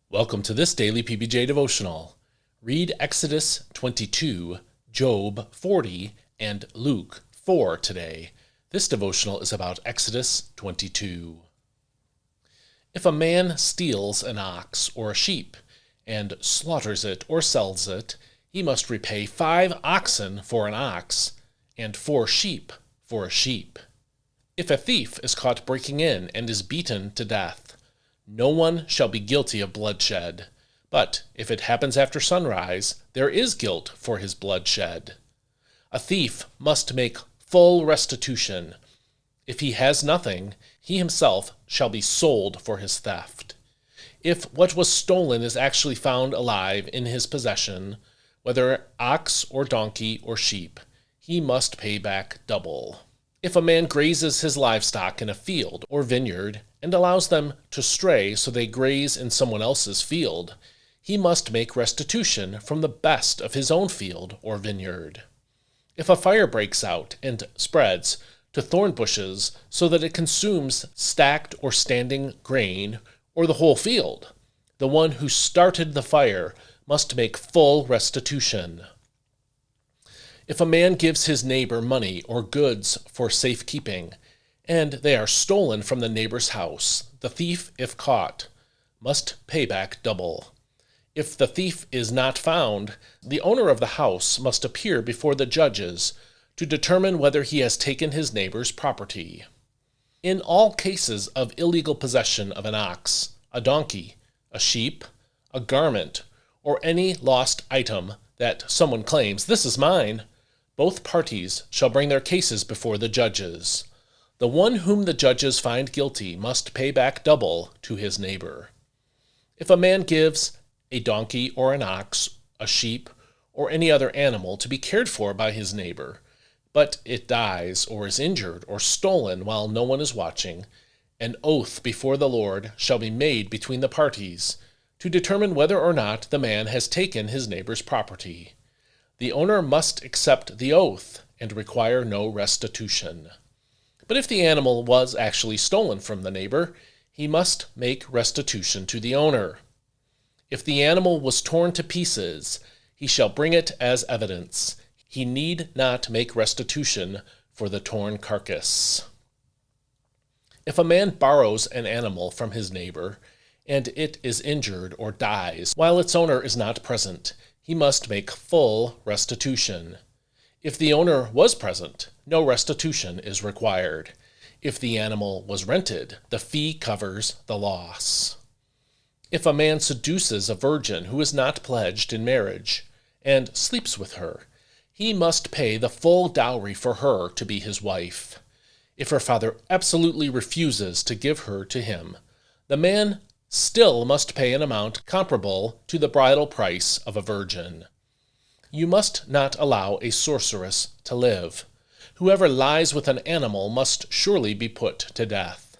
Welcome to this daily PBJ devotional. Read Exodus 22, Job 40, and Luke 4 today. This devotional is about Exodus 22. If a man steals an ox or a sheep and slaughters it or sells it, he must repay 5 oxen for an ox and 4 sheep for a sheep. If a thief is caught breaking in and is beaten to death, no one shall be guilty of bloodshed, but if it happens after sunrise, there is guilt for his bloodshed. A thief must make full restitution. If he has nothing, he himself shall be sold for his theft. If what was stolen is actually found alive in his possession, whether ox or donkey or sheep, he must pay back double. If a man grazes his livestock in a field or vineyard and allows them to stray so they graze in someone else's field, he must make restitution from the best of his own field or vineyard. If a fire breaks out and spreads to thorn bushes so that it consumes stacked or standing grain or the whole field, the one who started the fire must make full restitution. If a man gives his neighbor money or goods for safekeeping, and they are stolen from the neighbor's house, the thief, if caught, must pay back double. If the thief is not found, the owner of the house must appear before the judges to determine whether he has taken his neighbor's property. In all cases of illegal possession of an ox, a donkey, a sheep, a garment, or any lost item that someone claims, "This is mine," both parties shall bring their cases before the judges. The one whom the judges find guilty must pay back double to his neighbor. If a man gives a donkey or an ox, a sheep, or any other animal to be cared for by his neighbor, but it dies or is injured or stolen while no one is watching, an oath before the Lord shall be made between the parties to determine whether or not the man has taken his neighbor's property. The owner must accept the oath and require no restitution. But if the animal was actually stolen from the neighbor, he must make restitution to the owner. If the animal was torn to pieces, he shall bring it as evidence. He need not make restitution for the torn carcass. If a man borrows an animal from his neighbor, and it is injured or dies while its owner is not present, he must make full restitution. If the owner was present, no restitution is required. If the animal was rented, the fee covers the loss. If a man seduces a virgin who is not pledged in marriage and sleeps with her, he must pay the full dowry for her to be his wife. If her father absolutely refuses to give her to him, the man still must pay an amount comparable to the bridal price of a virgin. You must not allow a sorceress to live. Whoever lies with an animal must surely be put to death.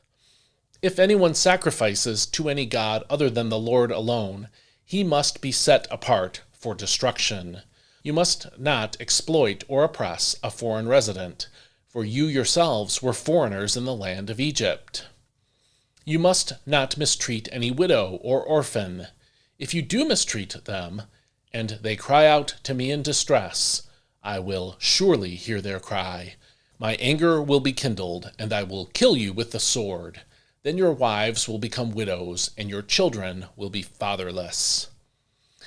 If anyone sacrifices to any god other than the Lord alone, he must be set apart for destruction. You must not exploit or oppress a foreign resident, for you yourselves were foreigners in the land of Egypt. You must not mistreat any widow or orphan. If you do mistreat them, and they cry out to me in distress, I will surely hear their cry. My anger will be kindled, and I will kill you with the sword. Then your wives will become widows, and your children will be fatherless.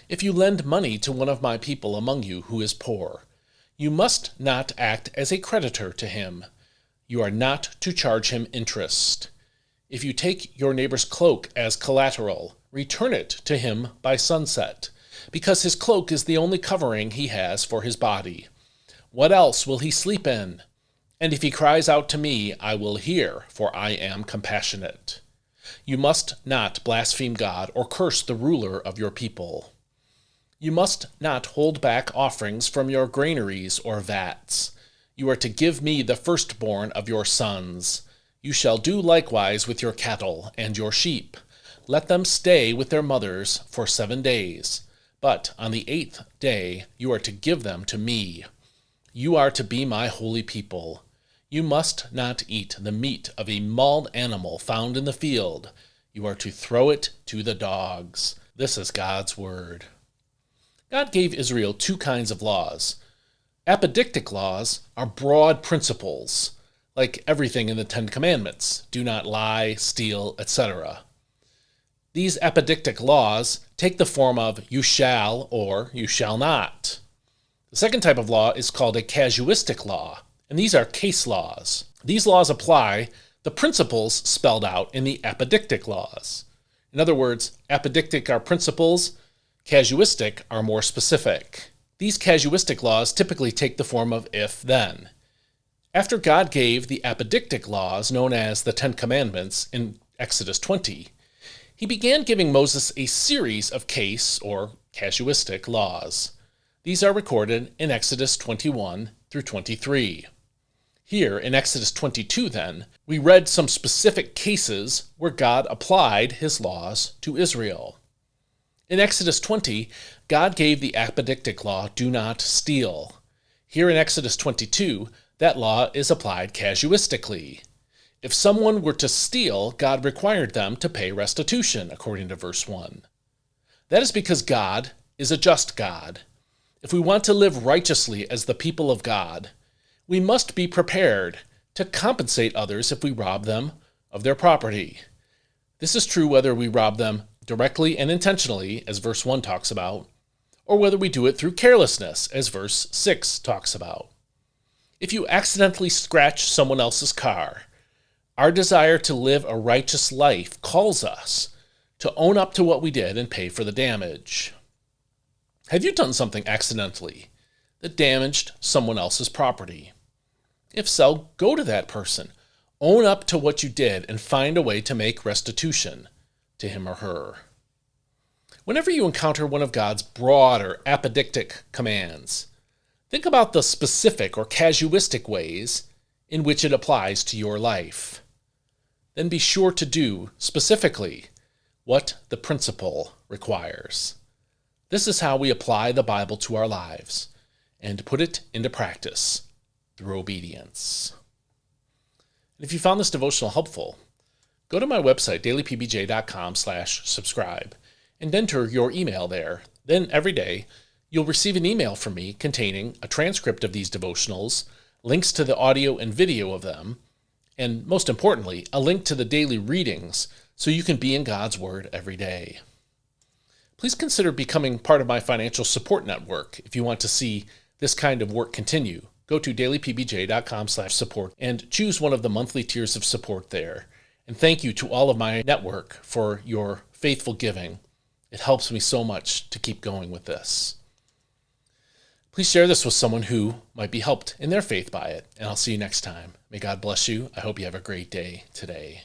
If you lend money to one of my people among you who is poor, you must not act as a creditor to him. You are not to charge him interest. If you take your neighbor's cloak as collateral, return it to him by sunset, because his cloak is the only covering he has for his body. What else will he sleep in? And if he cries out to me, I will hear, for I am compassionate. You must not blaspheme God or curse the ruler of your people. You must not hold back offerings from your granaries or vats. You are to give me the firstborn of your sons. You shall do likewise with your cattle and your sheep. Let them stay with their mothers for 7 days. But on the 8th day you are to give them to me. You are to be my holy people. You must not eat the meat of a mauled animal found in the field. You are to throw it to the dogs. This is God's Word. God gave Israel two kinds of laws. Apodictic laws are broad principles, like everything in the Ten Commandments: do not lie, steal, etc. These apodictic laws take the form of you shall or you shall not. The second type of law is called a casuistic law, and these are case laws. These laws apply the principles spelled out in the apodictic laws. In other words, apodictic are principles, casuistic are more specific. These casuistic laws typically take the form of if-then. After God gave the apodictic laws, known as the Ten Commandments, in Exodus 20, he began giving Moses a series of case or casuistic laws. These are recorded in Exodus 21 through 23. Here in Exodus 22, then, we read some specific cases where God applied his laws to Israel. In Exodus 20, God gave the apodictic law, do not steal. Here in Exodus 22, that law is applied casuistically. If someone were to steal, God required them to pay restitution, according to verse 1. That is because God is a just God. If we want to live righteously as the people of God, we must be prepared to compensate others if we rob them of their property. This is true whether we rob them directly and intentionally, as verse 1 talks about, or whether we do it through carelessness, as verse 6 talks about. If you accidentally scratch someone else's car, our desire to live a righteous life calls us to own up to what we did and pay for the damage. Have you done something accidentally that damaged someone else's property? If so, go to that person, own up to what you did, and find a way to make restitution to him or her. Whenever you encounter one of God's broader apodictic commands, think about the specific or casuistic ways in which it applies to your life. Then be sure to do specifically what the principle requires. This is how we apply the Bible to our lives and put it into practice through obedience. And if you found this devotional helpful, go to my website, dailypbj.com/subscribe, and enter your email there. Then every day, you'll receive an email from me containing a transcript of these devotionals, links to the audio and video of them, and most importantly, a link to the daily readings so you can be in God's Word every day. Please consider becoming part of my financial support network if you want to see this kind of work continue. Go to dailypbj.com/support and choose one of the monthly tiers of support there. And thank you to all of my network for your faithful giving. It helps me so much to keep going with this. Please share this with someone who might be helped in their faith by it, and I'll see you next time. May God bless you. I hope you have a great day today.